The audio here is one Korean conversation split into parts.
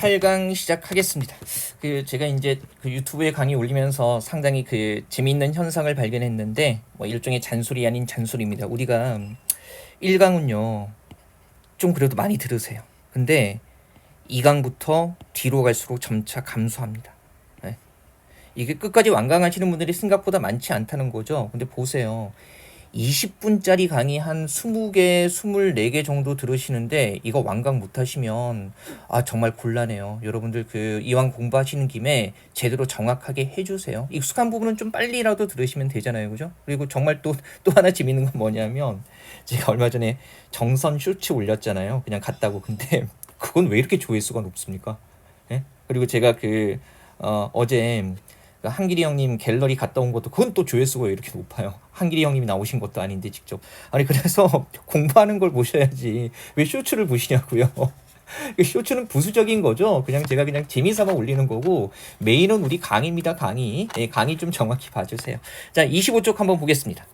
8강 시작하겠습니다. 제가 이제 유튜브에 강의 올리면서 상당히 재미있는 현상을 발견했는데 일종의 잔소리 아닌 잔소리입니다. 우리가 1강은요 좀 그래도 많이 들으세요. 근데 2강부터 뒤로 갈수록 점차 감소합니다. 네. 이게 끝까지 완강하시는 분들이 생각보다 많지 않다는 거죠. 근데 보세요. 20분짜리 강의 한 20개, 24개 정도 들으시는데 이거 완강 못하시면 정말 곤란해요. 여러분들 이왕 공부하시는 김에 제대로 정확하게 해주세요. 익숙한 부분은 좀 빨리라도 들으시면 되잖아요. 그죠? 그리고 정말 또 하나 재밌는 건 뭐냐면 제가 얼마 전에 정선 쇼츠 올렸잖아요. 그냥 갔다고. 근데 그건 왜 이렇게 조회수가 높습니까? 예? 그리고 제가 어제 한길이 형님 갤러리 갔다 온 것도 그건 또 조회수가 왜 이렇게 높아요. 한길이 형님이 나오신 것도 아닌데 직접. 아니 그래서 공부하는 걸 보셔야지 왜 쇼츠를 보시냐고요. 쇼츠는 부수적인 거죠. 제가 그냥 재미삼아 올리는 거고 메인은 우리 강의입니다. 강의. 네, 강의 좀 정확히 봐주세요. 자, 25쪽 한번 보겠습니다.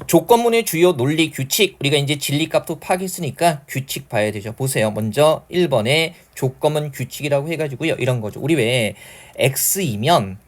조건문의 주요 논리 규칙, 우리가 이제 진리값도 파악했으니까 규칙 봐야 되죠. 보세요. 먼저 1번에 조건문 규칙이라고 해가지고요. 이런 거죠. 우리 왜 x이면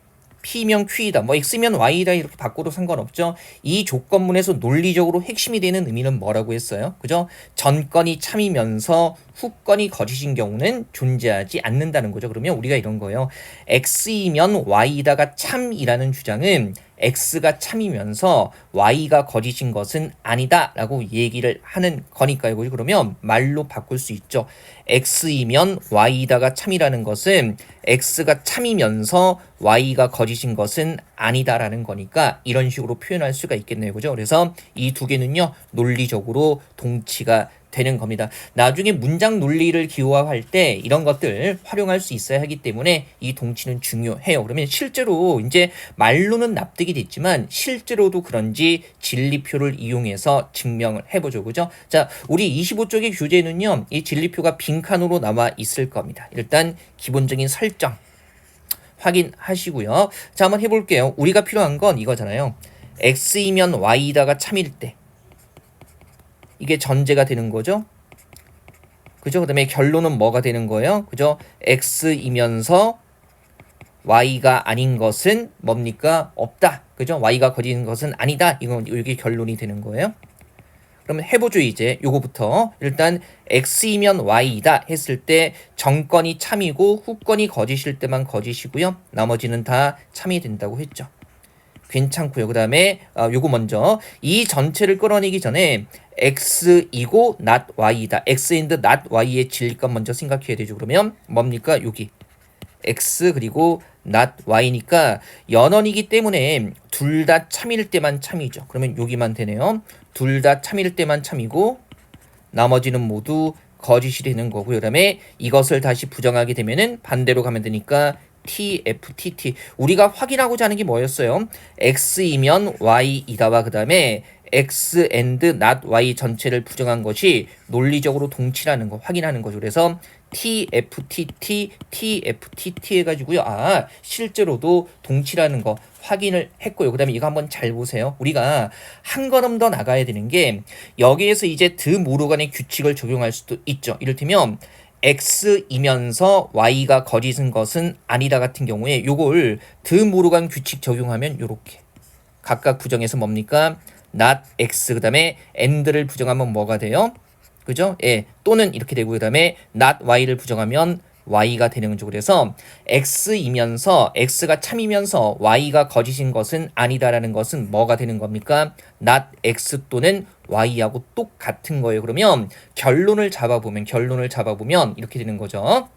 P면 Q이다. X면 Y다 이렇게 바꿔도 상관없죠. 이 조건문에서 논리적으로 핵심이 되는 의미는 뭐라고 했어요? 그죠? 전건이 참이면서 후건이 거짓인 경우는 존재하지 않는다는 거죠. 그러면 우리가 이런 거예요. X이면 Y다가 참이라는 주장은 X가 참이면서 Y가 거짓인 것은 아니다 라고 얘기를 하는 거니까요. 그러면 말로 바꿀 수 있죠. X이면 Y다가 참이라는 것은 X가 참이면서 Y가 거짓인 것은 아니다라는 거니까 이런 식으로 표현할 수가 있겠네요. 그죠? 그래서 이 두 개는요 논리적으로 동치가 되는 겁니다. 나중에 문장 논리를 기호화할 때 이런 것들 활용할 수 있어야 하기 때문에 이 동치는 중요해요. 그러면 실제로 이제 말로는 납득이 됐지만 실제로도 그런지 진리표를 이용해서 증명을 해보죠. 그죠? 자, 우리 25쪽의 교재는요 이 진리표가 빈칸으로 나와 있을 겁니다. 일단 기본적인 설정 확인하시고요. 자, 한번 해볼게요. 우리가 필요한 건 이거잖아요. X이면 Y다가 참일 때 이게 전제가 되는 거죠. 그죠? 그 다음에 결론은 뭐가 되는 거예요? 그죠? X이면서 Y가 아닌 것은 뭡니까? 없다. 그죠? Y가 거짓인 것은 아니다. 이게 결론이 되는 거예요. 그러면 해보죠. 이제 요거부터 일단 X이면 Y이다 했을 때 정건이 참이고 후건이 거짓일 때만 거짓이고요. 나머지는 다 참이 된다고 했죠. 괜찮고요. 그 다음에 요거 먼저 이 전체를 끌어내기 전에 X이고 not Y이다. X and not Y의 진리값 먼저 생각해야 되죠. 그러면 뭡니까? 여기 X 그리고 not Y니까 연원이기 때문에 둘 다 참일 때만 참이죠. 그러면 여기만 되네요. 둘 다 참일 때만 참이고 나머지는 모두 거짓이 되는 거고요. 그 다음에 이것을 다시 부정하게 되면은 반대로 가면 되니까 TFTT 우리가 확인하고자 하는 게 뭐였어요? X이면 Y이다와 그 다음에 X and not Y 전체를 부정한 것이 논리적으로 동치라는 거 확인하는 거죠. 그래서 TFTT 해가지고요. 실제로도 동치라는 거 확인을 했고요. 그 다음에 이거 한번 잘 보세요. 우리가 한 걸음 더 나가야 되는 게 여기에서 이제 드 모르간의 규칙을 적용할 수도 있죠. 이를테면 X이면서 Y가 거짓인 것은 아니다 같은 경우에 요걸 드 모르간 규칙 적용하면 요렇게 각각 부정해서 뭡니까? not X 그 다음에 and를 부정하면 뭐가 돼요? 그죠? 예, 또는 이렇게 되고 그 다음에 not Y를 부정하면 Y가 되는 거죠. 그래서 X이면서 X가 참이면서 Y가 거짓인 것은 아니다라는 것은 뭐가 되는 겁니까? not X 또는 Y하고 똑같은 거예요. 그러면 결론을 잡아보면 이렇게 되는 거죠.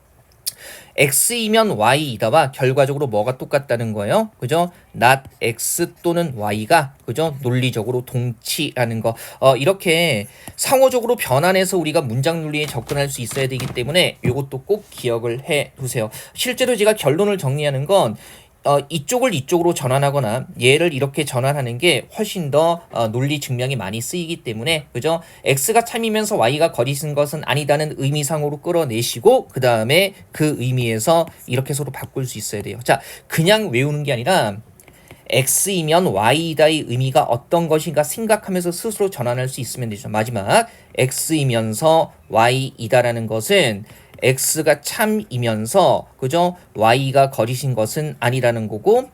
X이면 Y이다와 결과적으로 뭐가 똑같다는 거예요? 그죠? not X 또는 Y가 그죠? 논리적으로 동치라는 거. 이렇게 상호적으로 변환해서 우리가 문장 논리에 접근할 수 있어야 되기 때문에 이것도 꼭 기억을 해 두세요. 실제로 제가 결론을 정리하는 건 이쪽을 이쪽으로 전환하거나 얘를 이렇게 전환하는 게 훨씬 더 논리 증명이 많이 쓰이기 때문에 그죠? X가 참이면서 Y가 거짓인 것은 아니다는 의미상으로 끌어내시고 그 다음에 그 의미에서 이렇게 서로 바꿀 수 있어야 돼요. 자, 그냥 외우는 게 아니라 X이면 Y이다의 의미가 어떤 것인가 생각하면서 스스로 전환할 수 있으면 되죠. 마지막 X이면서 Y이다라는 것은 x가 참이면서 그죠? y가 거짓인 것은 아니라는 거고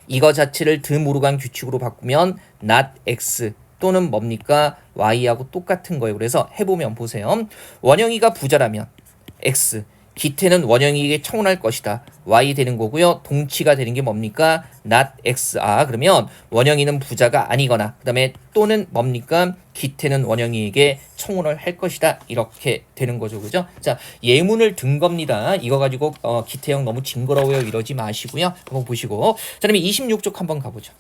이거 자체를 드모르간 규칙으로 바꾸면 not x 또는 뭡니까? y하고 똑같은 거예요. 그래서 해보면 보세요. 원영이가 부자라면 x 기태는 원영이에게 청혼할 것이다. y 되는 거고요. 동치가 되는 게 뭡니까? not x. 그러면 원영이는 부자가 아니거나 그 다음에 또는 뭡니까? 기태는 원영이에게 청혼을 할 것이다. 이렇게 되는 거죠. 그죠? 자, 예문을 든 겁니다. 이거 가지고 기태형 너무 징그러워요. 이러지 마시고요. 한번 보시고. 자, 그러면 26쪽 한번 가보죠.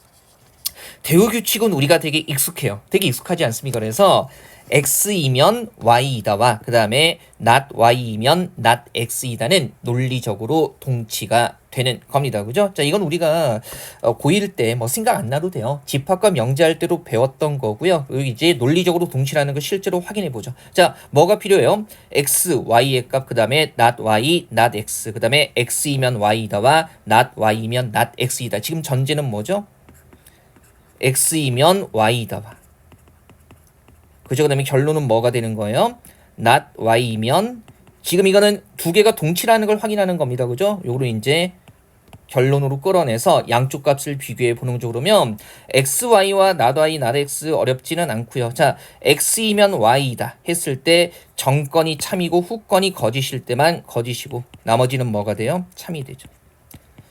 대우 규칙은 우리가 되게 익숙해요. 되게 익숙하지 않습니까? 그래서 x이면 y이다와 그 다음에 not y이면 not x이다는 논리적으로 동치가 되는 겁니다. 그죠? 자, 이건 우리가 고1 때 뭐 생각 안 나도 돼요. 집합과 명제할 때도 배웠던 거고요. 여기 이제 논리적으로 동치라는 걸 실제로 확인해 보죠. 자, 뭐가 필요해요? x, y의 값, 그 다음에 not y, not x, 그 다음에 x이면 y이다와 not y이면 not x이다. 지금 전제는 뭐죠? x이면 y이다와 그죠? 그 다음에 결론은 뭐가 되는 거예요? not y이면 지금 이거는 두 개가 동치라는 걸 확인하는 겁니다. 그죠? 요거를 이제 결론으로 끌어내서 양쪽 값을 비교해 보는 쪽으로 면 xy와 not y, not x 어렵지는 않고요. 자, x이면 y이다 했을 때 정건이 참이고 후건이 거짓일 때만 거짓이고 나머지는 뭐가 돼요? 참이 되죠.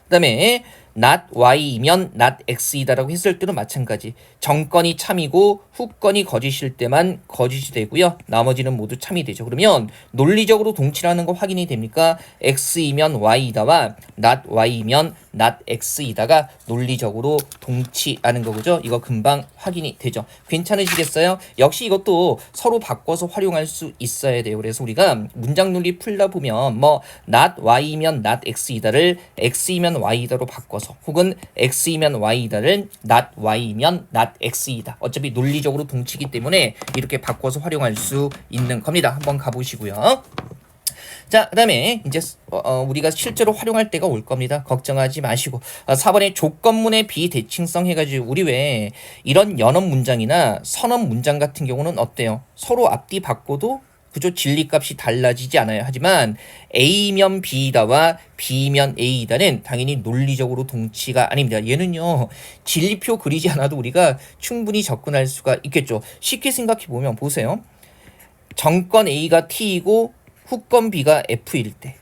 그 다음에 not y이면 not x이다라고 했을 때도 마찬가지. 정건이 참이고 후건이 거짓일 때만 거짓이 되고요. 나머지는 모두 참이 되죠. 그러면 논리적으로 동치라는 거 확인이 됩니까? x이면 y이다와 not y이면 not x이다가 논리적으로 동치라는 거죠. 이거 금방 확인이 되죠. 괜찮으시겠어요? 역시 이것도 서로 바꿔서 활용할 수 있어야 돼요. 그래서 우리가 문장 논리 풀다 보면 뭐 not y이면 not x이다를 x이면 y이다로 바꿔서 혹은 x이면 y이다를 not y이면 not x이다. 어차피 논리적으로 동치기 때문에 이렇게 바꿔서 활용할 수 있는 겁니다. 한번 가보시고요. 자, 그 다음에 이제 우리가 실제로 활용할 때가 올 겁니다. 걱정하지 마시고 4번에 조건문의 비대칭성 해가지고 우리 왜 이런 연업 문장이나 선업 문장 같은 경우는 어때요? 서로 앞뒤 바꿔도 그죠? 진리값이 달라지지 않아요. 하지만 A면 B이다와 B면 A이다는 당연히 논리적으로 동치가 아닙니다. 얘는요. 진리표 그리지 않아도 우리가 충분히 접근할 수가 있겠죠. 쉽게 생각해보면 보세요. 정건 A가 T이고 후건 B가 F일 때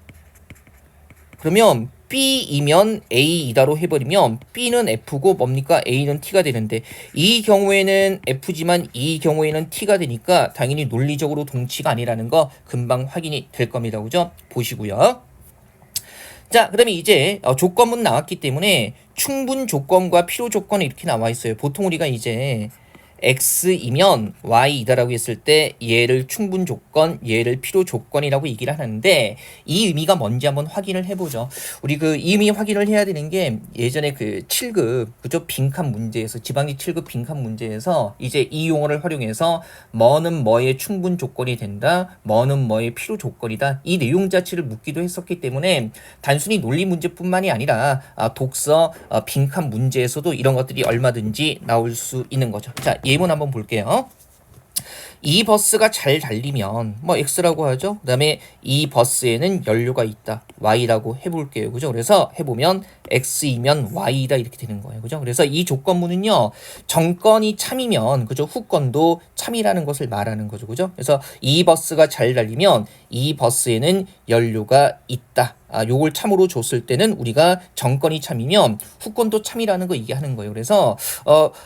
그러면 B이면 A이다로 해버리면 B는 F고 뭡니까? A는 T가 되는데 이 경우에는 F지만 이 경우에는 T가 되니까 당연히 논리적으로 동치가 아니라는 거 금방 확인이 될 겁니다. 그죠? 보시고요. 자, 그 다음에 이제 조건문 나왔기 때문에 충분 조건과 필요 조건이 이렇게 나와 있어요. 보통 우리가 이제 x이면 y이다라고 했을 때 얘를 충분 조건, 얘를 필요 조건이라고 얘기를 하는데 이 의미가 뭔지 한번 확인을 해보죠. 우리 이 의미 확인을 해야 되는 게 예전에 7급 그죠? 빈칸 문제에서 지방지 7급 빈칸 문제에서 이제 이 용어를 활용해서 뭐는 뭐의 충분 조건이 된다, 뭐는 뭐의 필요 조건이다 이 내용 자체를 묻기도 했었기 때문에 단순히 논리 문제뿐만이 아니라 독서 빈칸 문제에서도 이런 것들이 얼마든지 나올 수 있는 거죠. 자, 예문 한번 볼게요. 이 버스가 잘 달리면 뭐 X라고 하죠. 그 다음에 이 버스에는 연료가 있다. Y라고 해볼게요. 그죠? 그래서 해보면 X이면 Y다 이렇게 되는 거예요. 그죠? 그래서 이 조건문은요. 정건이 참이면 그죠? 후건도 참이라는 것을 말하는 거죠. 그죠? 그래서 이 버스가 잘 달리면 이 버스에는 연료가 있다. 요걸 참으로 줬을 때는 우리가 정건이 참이면 후건도 참이라는 거 얘기하는 거예요. 그래서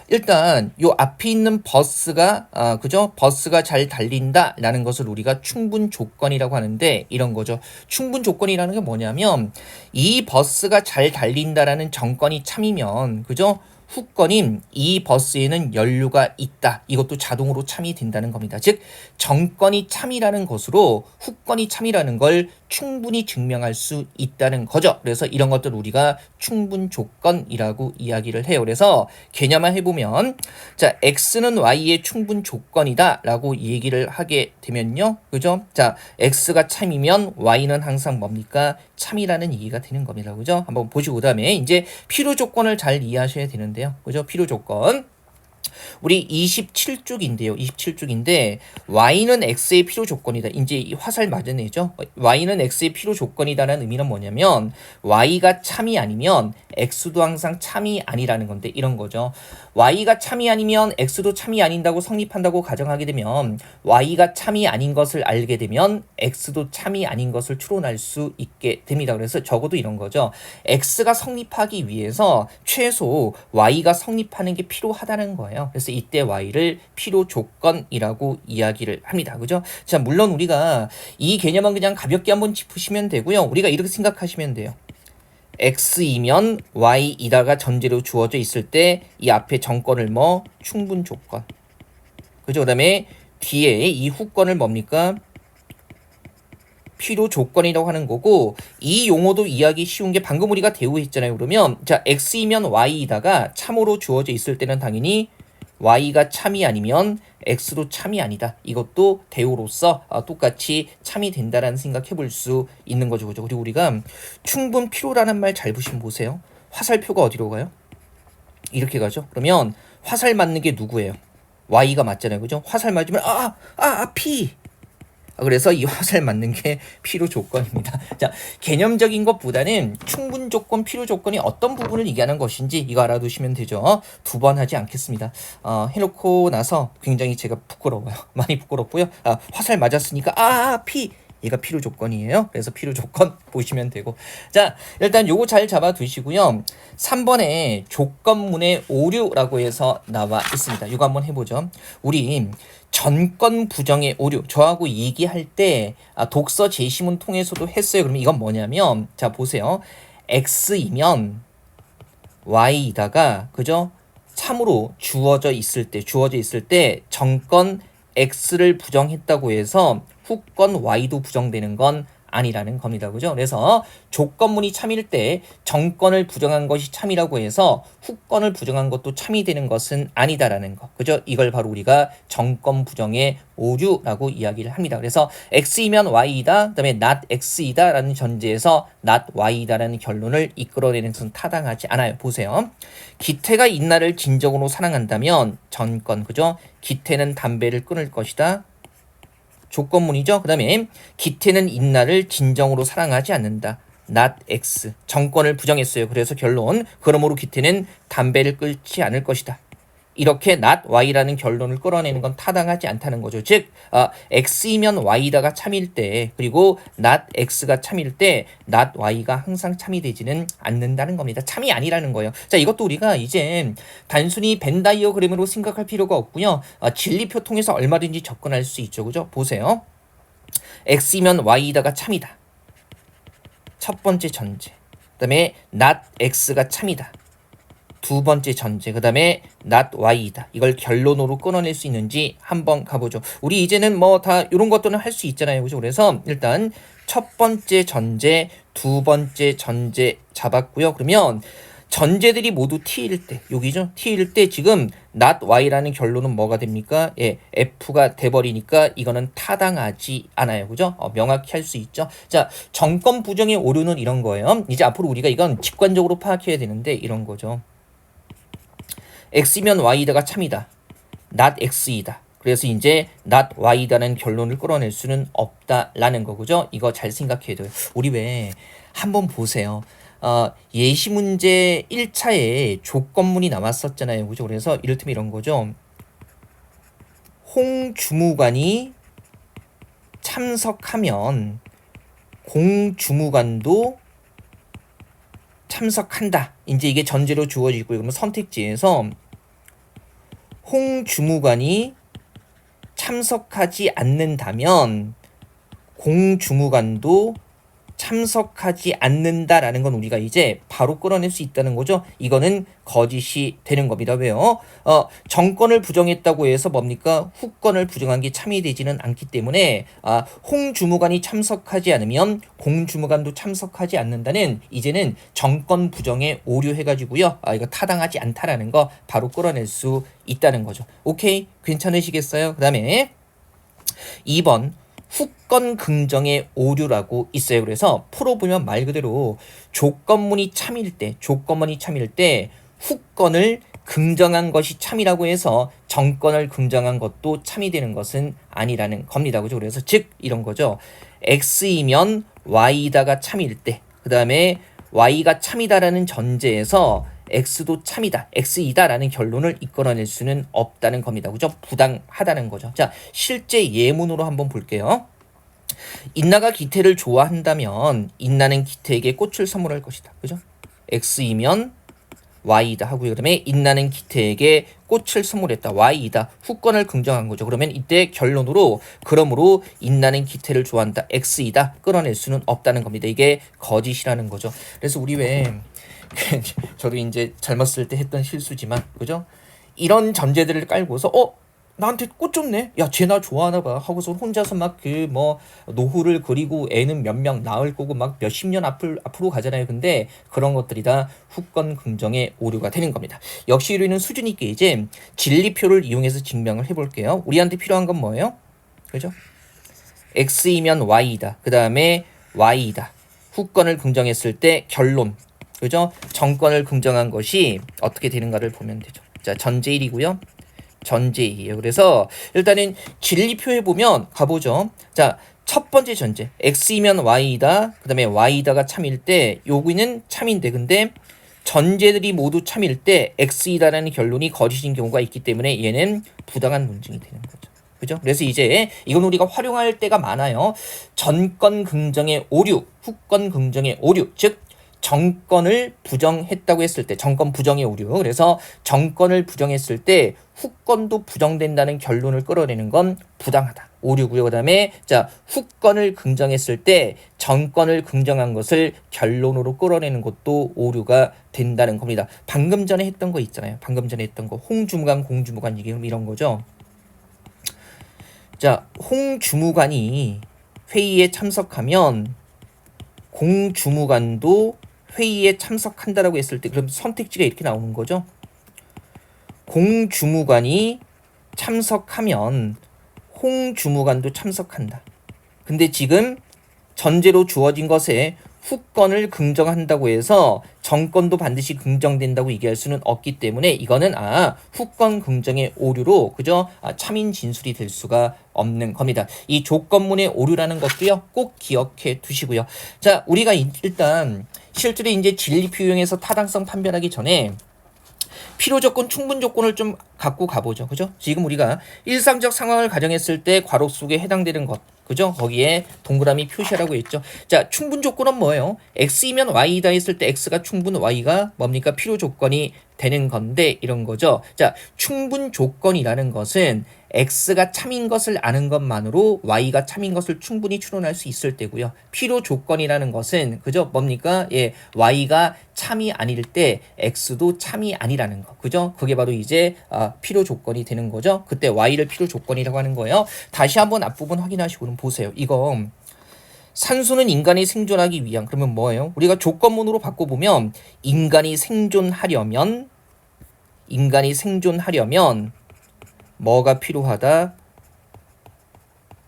일단 요 앞에 있는 버스가 그죠? 버스가 잘 달린다라는 것을 우리가 충분 조건이라고 하는데 이런 거죠. 충분 조건이라는 게 뭐냐면 이 버스가 잘 달린다라는 정건이 참이면 그죠? 후건인 이 버스에는 연료가 있다. 이것도 자동으로 참이 된다는 겁니다. 즉 정건이 참이라는 것으로 후건이 참이라는 걸 충분히 증명할 수 있다는 거죠. 그래서 이런 것들 우리가 충분 조건이라고 이야기를 해요. 그래서 개념화 해보면 자 x는 y의 충분 조건이다 라고 얘기를 하게 되면요. 그죠? 자 x가 참이면 y는 항상 뭡니까? 참이라는 얘기가 되는 겁니다. 그죠? 한번 보시고 그다음에 이제 필요 조건을 잘 이해하셔야 되는데요. 그죠? 필요 조건. 우리 27쪽인데요. 27쪽인데 y는 x의 필요 조건이다. 이제 이 화살 맞은 애죠. y는 x의 필요 조건이다라는 의미는 뭐냐면 y가 참이 아니면 x도 항상 참이 아니라는 건데 이런 거죠. y가 참이 아니면 x도 참이 아닌다고 성립한다고 가정하게 되면 y가 참이 아닌 것을 알게 되면 x도 참이 아닌 것을 추론할 수 있게 됩니다. 그래서 적어도 이런 거죠. x가 성립하기 위해서 최소 y가 성립하는 게 필요하다는 거예요. 그래서 이때 y를 필요 조건이라고 이야기를 합니다. 그죠? 자, 물론 우리가 이 개념은 그냥 가볍게 한번 짚으시면 되고요. 우리가 이렇게 생각하시면 돼요. x이면 y이다가 전제로 주어져 있을 때 이 앞에 정건을 뭐 충분 조건. 그죠? 그다음에 뒤에 이 후건을 뭡니까? 필요 조건이라고 하는 거고 이 용어도 이해하기 쉬운 게 방금 우리가 대우했잖아요. 그러면 자 x이면 y이다가 참으로 주어져 있을 때는 당연히 y가 참이 아니면 x도 참이 아니다. 이것도 대우로서 똑같이 참이 된다라는 생각해 볼 수 있는 거죠. 그죠? 그리고 우리가 충분 필요라는 말 잘 보세요. 화살표가 어디로 가요? 이렇게 가죠. 그러면 화살 맞는 게 누구예요? y가 맞잖아요. 그죠? 화살 맞으면 P. 그래서 이 화살 맞는 게 필요 조건입니다. 자, 개념적인 것보다는 충분 조건, 필요 조건이 어떤 부분을 얘기하는 것인지 이거 알아두시면 되죠. 두 번 하지 않겠습니다. 해놓고 나서 굉장히 제가 부끄러워요. 많이 부끄럽고요. 화살 맞았으니까 P. 얘가 필요 조건이에요. 그래서 필요 조건 보시면 되고. 자, 일단 요거 잘 잡아 두시고요. 3번에 조건문의 오류라고 해서 나와 있습니다. 이거 한번 해보죠. 우리 전건 부정의 오류 저하고 얘기할 때 독서 제시문 통해서도 했어요. 그러면 이건 뭐냐면 자 보세요. x이면 y이다가 그죠? 참으로 주어져 있을 때 전건 x를 부정했다고 해서 후건 y도 부정되는 건 아니라는 겁니다. 그죠? 그래서 조건문이 참일 때 정건을 부정한 것이 참이라고 해서 후건을 부정한 것도 참이 되는 것은 아니다라는 거. 그죠? 이걸 바로 우리가 정건 부정의 오류라고 이야기를 합니다. 그래서 x이면 y이다. 그다음에 not x이다라는 전제에서 not y이다라는 결론을 이끌어내는 것은 타당하지 않아요. 보세요. 기태가 인나를 진정으로 사랑한다면 전건 그죠? 기태는 담배를 끊을 것이다. 조건문이죠. 그 다음에 기태는 인나를 진정으로 사랑하지 않는다. not x. 정권을 부정했어요. 그래서 결론. 그러므로 기태는 담배를 끊지 않을 것이다. 이렇게 not y라는 결론을 끌어내는 건 타당하지 않다는 거죠. 즉 x이면 y다가 참일 때 그리고 not x가 참일 때 not y가 항상 참이 되지는 않는다는 겁니다. 참이 아니라는 거예요. 자, 이것도 우리가 이제 단순히 벤 다이어그램으로 생각할 필요가 없고요. 진리표 통해서 얼마든지 접근할 수 있죠. 그죠? 보세요. x이면 y다가 참이다. 첫 번째 전제. 그다음에 not x가 참이다. 두 번째 전제, 그 다음에 not y이다. 이걸 결론으로 끊어낼 수 있는지 한번 가보죠. 우리 이제는 뭐 다 이런 것들은 할 수 있잖아요. 그죠? 그래서 일단 첫 번째 전제, 두 번째 전제 잡았고요. 그러면 전제들이 모두 t일 때, 여기죠? t일 때 지금 not y라는 결론은 뭐가 됩니까? 예, f가 돼버리니까 이거는 타당하지 않아요. 그죠? 명확히 할 수 있죠? 자, 정권 부정의 오류는 이런 거예요. 이제 앞으로 우리가 이건 직관적으로 파악해야 되는데 이런 거죠. x면 y다가 참이다. not x이다. 그래서 이제 not y다는 결론을 끌어낼 수는 없다라는 거 그죠? 이거 잘 생각해야 돼요. 우리 왜 한번 보세요. 예시 문제 1차에 조건문이 남았었잖아요. 그죠? 그래서 이를테면 이런 거죠. 홍 주무관이 참석하면 공 주무관도 참석한다. 이제 이게 전제로 주어지고요. 그러면 선택지에서 홍 주무관이 참석하지 않는다면 공 주무관도 참석하지 않는다라는 건 우리가 이제 바로 끌어낼 수 있다는 거죠. 이거는 거짓이 되는 겁니다. 왜요? 정권을 부정했다고 해서 뭡니까? 후권을 부정한 게 참이 되지는 않기 때문에 홍 주무관이 참석하지 않으면 공 주무관도 참석하지 않는다는 이제는 정권 부정에 오류해가지고요. 이거 타당하지 않다라는 거 바로 끌어낼 수 있다는 거죠. 오케이? 괜찮으시겠어요? 그 다음에 2번 후건 긍정의 오류라고 있어요. 그래서 풀어보면 말 그대로 조건문이 참일 때 후건을 긍정한 것이 참이라고 해서 정권을 긍정한 것도 참이 되는 것은 아니라는 겁니다. 그죠? 그래서 즉 이런 거죠. x이면 y다가 참일 때, 그 다음에 y가 참이다라는 전제에서 x도 참이다, x이다라는 결론을 이끌어낼 수는 없다는 겁니다. 그죠? 부당하다는 거죠. 자, 실제 예문으로 한번 볼게요. 인나가 기태를 좋아한다면 인나는 기태에게 꽃을 선물할 것이다. 그죠? x이면 y이다 하고요. 그다음에 인나는 기태에게 꽃을 선물했다. y이다. 후권을 긍정한 거죠. 그러면 이때 결론으로 그러므로 인나는 기태를 좋아한다. x이다. 끌어낼 수는 없다는 겁니다. 이게 거짓이라는 거죠. 그래서 우리 왜 저도 이제 젊었을 때 했던 실수지만 그죠? 이런 전제들을 깔고서 나한테 꽃 줬네. 야, 쟤 나 좋아하나 봐. 하고서 혼자서 막 그 뭐 노후를 그리고 애는 몇 명 낳을 거고 막 몇십 년 앞으로 가잖아요. 근데 그런 것들이 다 후권 긍정의 오류가 되는 겁니다. 역시 우리는 수준 있게 이제 진리표를 이용해서 증명을 해볼게요. 우리한테 필요한 건 뭐예요? 그죠? x이면 y이다. 그 다음에 y이다. 후권을 긍정했을 때 결론. 그죠? 정권을 긍정한 것이 어떻게 되는가를 보면 되죠. 자, 전제 1이고요. 전제 2예요. 그래서 일단은 진리표에 보면 가보죠. 자, 첫 번째 전제 x이면 y이다. 그 다음에 y이다가 참일 때 여기는 참인데 근데 전제들이 모두 참일 때 x이다라는 결론이 거짓인 경우가 있기 때문에 얘는 부당한 논증이 되는 거죠. 그죠? 그래서 이제 이건 우리가 활용할 때가 많아요. 전권 긍정의 오류, 후권 긍정의 오류, 즉 정권을 부정했다고 했을 때 정권 부정의 오류. 그래서 정권을 부정했을 때 후권도 부정된다는 결론을 끌어내는 건 부당하다. 오류고요. 그다음에 자, 후권을 긍정했을 때 정권을 긍정한 것을 결론으로 끌어내는 것도 오류가 된다는 겁니다. 방금 전에 했던 거 있잖아요. 방금 전에 했던 거 홍주무관 공주무관 얘기 이런 거죠. 자, 홍주무관이 회의에 참석하면 공주무관도 회의에 참석한다라고 했을 때 그럼 선택지가 이렇게 나오는 거죠. 공주무관이 참석하면 홍주무관도 참석한다. 근데 지금 전제로 주어진 것에 후권을 긍정한다고 해서 정권도 반드시 긍정된다고 얘기할 수는 없기 때문에 이거는 후권 긍정의 오류로 그죠? 참인 진술이 될 수가 없는 겁니다. 이 조건문의 오류라는 것도요 꼭 기억해 두시고요. 자, 우리가 일단 실제로 이제 진리표 이용해서 타당성 판별하기 전에 필요 조건, 충분 조건을 좀 갖고 가보죠. 그죠? 지금 우리가 일상적 상황을 가정했을 때 괄호 속에 해당되는 것. 그죠? 거기에 동그라미 표시하라고 했죠. 자, 충분 조건은 뭐예요? x이면 y이다 했을 때 x가 충분, y가 뭡니까? 필요 조건이 되는 건데 이런 거죠. 자, 충분 조건이라는 것은 x가 참인 것을 아는 것만으로 y가 참인 것을 충분히 추론할 수 있을 때고요. 필요 조건이라는 것은 그죠? 뭡니까? 예, y가 참이 아닐 때 x도 참이 아니라는 거. 그죠? 그게 바로 이제 필요 조건이 되는 거죠. 그때 y를 필요 조건이라고 하는 거예요. 다시 한번 앞부분 확인하시고 보세요. 이거 산소는 인간이 생존하기 위한 그러면 뭐예요? 우리가 조건문으로 바꿔보면 인간이 생존하려면 뭐가 필요하다?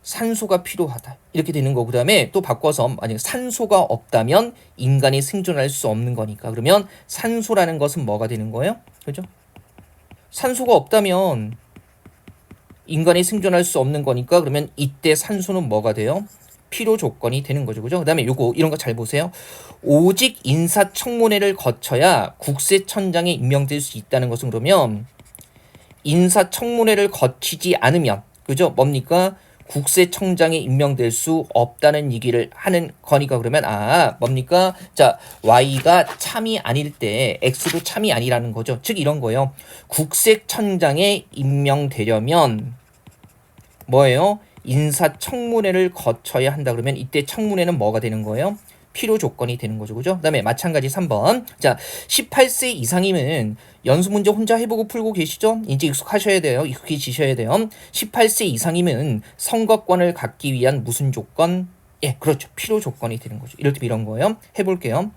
산소가 필요하다. 이렇게 되는 거. 그 다음에 또 바꿔서 만약 산소가 없다면 인간이 생존할 수 없는 거니까. 그러면 산소라는 것은 뭐가 되는 거예요? 그죠? 산소가 없다면 인간이 생존할 수 없는 거니까 그러면 이때 산소는 뭐가 돼요? 필요 조건이 되는 거죠. 그죠? 그 다음에 이런 거 잘 보세요. 오직 인사청문회를 거쳐야 국세청장에 임명될 수 있다는 것은 그러면 인사청문회를 거치지 않으면 그죠? 뭡니까? 국세청장에 임명될 수 없다는 얘기를 하는 거니까 그러면 뭡니까? 자, y가 참이 아닐 때 x도 참이 아니라는 거죠. 즉 이런 거예요. 국세청장에 임명되려면 뭐예요? 인사청문회를 거쳐야 한다. 그러면 이때 청문회는 뭐가 되는 거예요? 필요 조건이 되는 거죠. 그죠? 그 다음에 마찬가지 3번. 자, 18세 이상이면 연수문제 혼자 해보고 풀고 계시죠? 이제 익숙하셔야 돼요. 익숙해지셔야 돼요. 18세 이상이면 선거권을 갖기 위한 무슨 조건? 예, 그렇죠. 필요 조건이 되는 거죠. 이럴 때 이런 거예요. 해볼게요.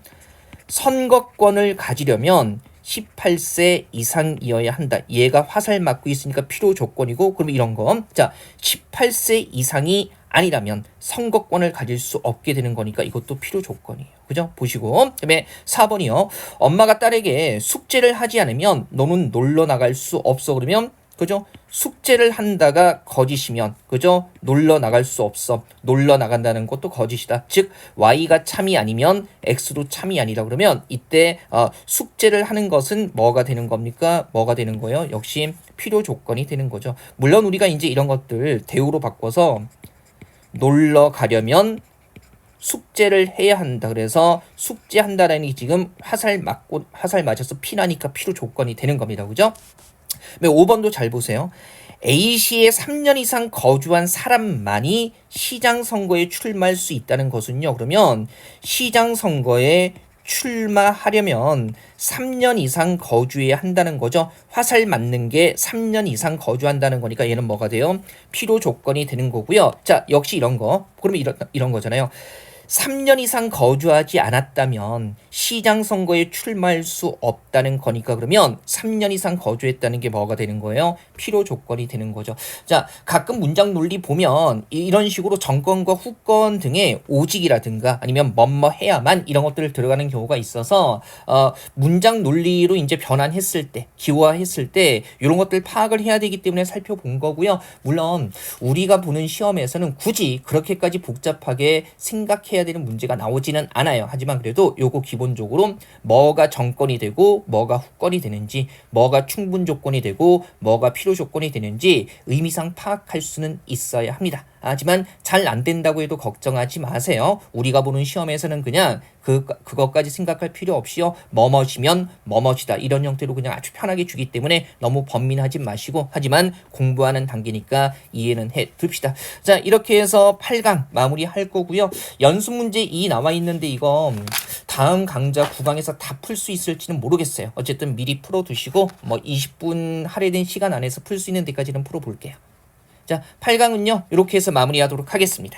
선거권을 가지려면 18세 이상이어야 한다. 얘가 화살 맞고 있으니까 필요 조건이고 그럼 이런 거. 자, 18세 이상이 아니라면 선거권을 가질 수 없게 되는 거니까 이것도 필요 조건이에요. 그죠? 보시고. 그다음에 4번이요. 엄마가 딸에게 숙제를 하지 않으면 너는 놀러 나갈 수 없어. 그러면 그죠? 숙제를 한다가 거짓이면 그죠? 놀러 나갈 수 없어. 놀러 나간다는 것도 거짓이다. 즉 y가 참이 아니면 x도 참이 아니라 그러면 이때 숙제를 하는 것은 뭐가 되는 겁니까? 뭐가 되는 거예요? 역시 필요 조건이 되는 거죠. 물론 우리가 이제 이런 것들 대우로 바꿔서 놀러 가려면 숙제를 해야 한다. 그래서 숙제한다라는 게 지금 화살 맞아서 피나니까 필요 조건이 되는 겁니다. 그죠? 5번도 잘 보세요. A시에 3년 이상 거주한 사람만이 시장 선거에 출마할 수 있다는 것은요. 그러면 시장 선거에 출마하려면 3년 이상 거주해야 한다는 거죠. 화살 맞는 게 3년 이상 거주한다는 거니까 얘는 뭐가 돼요? 필요 조건이 되는 거고요. 자, 역시 이런 거. 그러면 이런 거잖아요. 3년 이상 거주하지 않았다면 시장 선거에 출마할 수 없다는 거니까 그러면 3년 이상 거주했다는 게 뭐가 되는 거예요? 필요 조건이 되는 거죠. 자, 가끔 문장 논리 보면 이런 식으로 정권과 후권 등의 오직이라든가 아니면 뭐뭐 해야만 이런 것들을 들어가는 경우가 있어서 문장 논리로 이제 변환했을 때, 기호화했을 때 이런 것들 파악을 해야 되기 때문에 살펴본 거고요. 물론 우리가 보는 시험에서는 굳이 그렇게까지 복잡하게 생각해야 되는 문제가 나오지는 않아요. 하지만 그래도 요거 기본적으로 뭐가 정권이 되고 뭐가 후권이 되는지, 뭐가 충분 조건이 되고 뭐가 필요 조건이 되는지 의미상 파악할 수는 있어야 합니다. 하지만 잘 안 된다고 해도 걱정하지 마세요. 우리가 보는 시험에서는 그냥 그것까지 생각할 필요 없이요. 뭐뭇이면 뭐뭇이다. 이런 형태로 그냥 아주 편하게 주기 때문에 너무 번민하지 마시고, 하지만 공부하는 단계니까 이해는 해 둡시다. 자, 이렇게 해서 8강 마무리할 거고요. 연습 문제 2 나와 있는데 이거 다음 강좌 9강에서 다 풀 수 있을지는 모르겠어요. 어쨌든 미리 풀어두시고 20분 할애된 시간 안에서 풀 수 있는 데까지는 풀어볼게요. 자, 8강은요. 이렇게 해서 마무리하도록 하겠습니다.